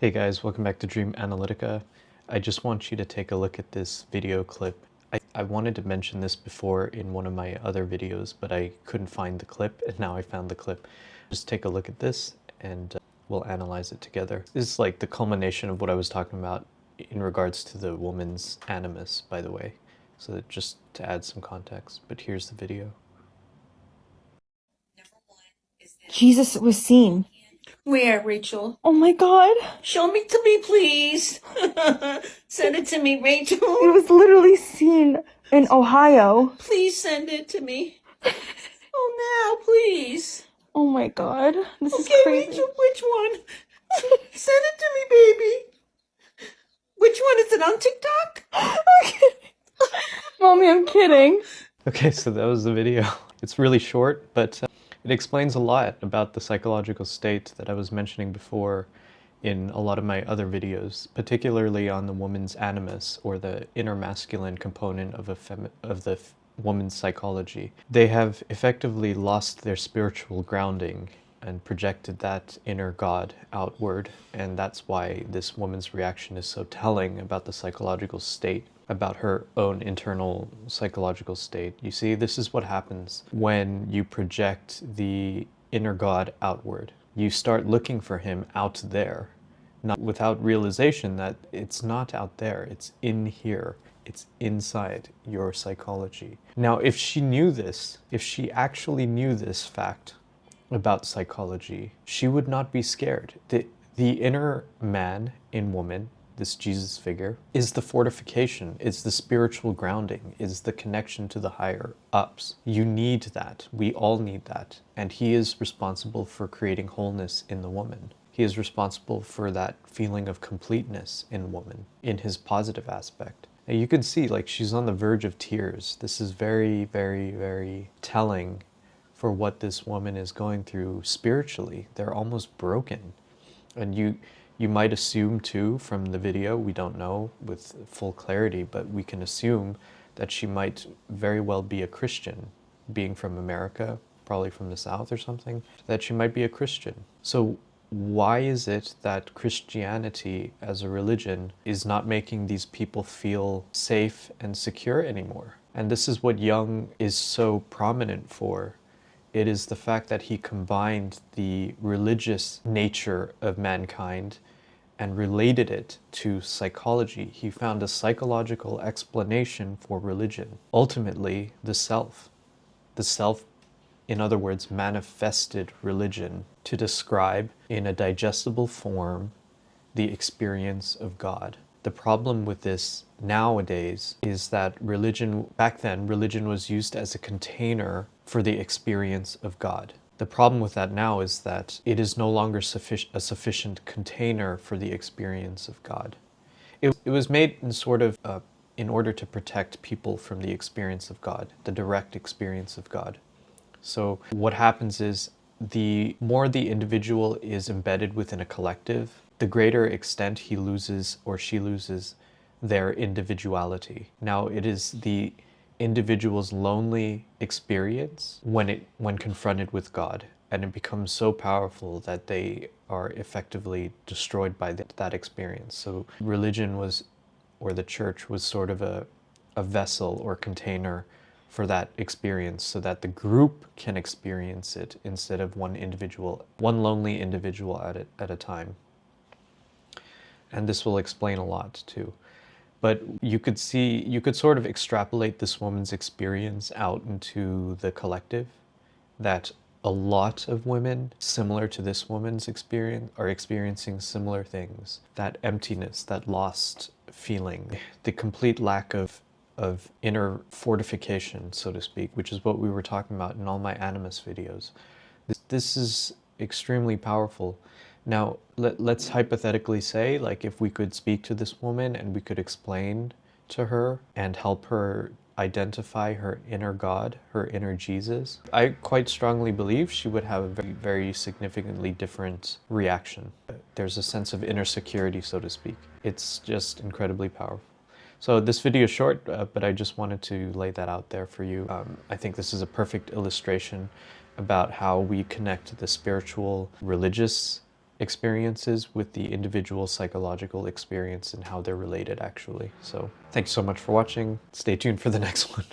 Hey guys, welcome back to Dream Analytica. I just want you to take a look at this video clip. I wanted to mention this before in one of my other videos, but I couldn't find the clip, and now I found the clip. Just take a look at this, and we'll analyze it together. This is like the culmination of what I was talking about in regards to the woman's animus, by the way. So that just to add some context, but here's the video. Jesus was seen. Where, Rachel? Oh my God. Show me to me, please. Send it to me, Rachel. It was literally seen in Ohio. Please send it to me. Oh, now, please. Oh my God. This is Okay, crazy. Rachel, which one? Send it to me, baby. Which one? Is it on TikTok? Mommy, I'm kidding. Okay, so that was the video. It's really short, but it explains a lot about the psychological state that I was mentioning before in a lot of my other videos, particularly on the woman's animus, or the inner masculine component of the woman's psychology. They have effectively lost their spiritual grounding and projected that inner God outward, and that's why this woman's reaction is so telling about the psychological state, about her own internal psychological state. You see, this is what happens when you project the inner God outward. You start looking for him out there, not without realization that it's not out there, it's in here. It's inside your psychology. Now, if she knew this, if she actually knew this fact about psychology, she would not be scared. The inner man in woman, this Jesus figure, is the fortification, is the spiritual grounding, is the connection to the higher ups. You need that. We all need that. And he is responsible for creating wholeness in the woman. He is responsible for that feeling of completeness in woman, in his positive aspect. And you can see, like, she's on the verge of tears. This is very, very, very telling for what this woman is going through spiritually. They're almost broken. And you might assume too from the video, we don't know with full clarity, but we can assume that she might very well be a Christian, being from America, probably from the South or something, that she might be a Christian. So why is it that Christianity as a religion is not making these people feel safe and secure anymore? And this is what Jung is so prominent for. It is the fact that he combined the religious nature of mankind and related it to psychology. He found a psychological explanation for religion. Ultimately, the self, in other words, manifested religion to describe in a digestible form the experience of God. The problem with this nowadays is that back then, religion was used as a container for the experience of God. The problem with that now is that it is no longer a sufficient container for the experience of God. It was made in order to protect people from the experience of God, the direct experience of God. So what happens is, the more the individual is embedded within a collective, the greater extent he loses or she loses their individuality. Now, it is the individual's lonely experience when confronted with God, and it becomes so powerful that they are effectively destroyed by that experience. So religion was, or the church was, sort of a vessel or container for that experience, so that the group can experience it instead of one lonely individual at a time. And this will explain a lot too. But you could sort of extrapolate this woman's experience out into the collective, that a lot of women similar to this woman's experience are experiencing similar things. That emptiness, that lost feeling, the complete lack of inner fortification, so to speak, which is what we were talking about in all my Animus videos. This is extremely powerful. Now, let's hypothetically say, like, if we could speak to this woman and we could explain to her and help her identify her inner God, her inner Jesus, I quite strongly believe she would have a very, very significantly different reaction. There's a sense of inner security, so to speak. It's just incredibly powerful. So this video is short, but I just wanted to lay that out there for you. I think this is a perfect illustration about how we connect the spiritual, religious experiences with the individual psychological experience and how they're related actually. So thanks so much for watching. Stay tuned for the next one.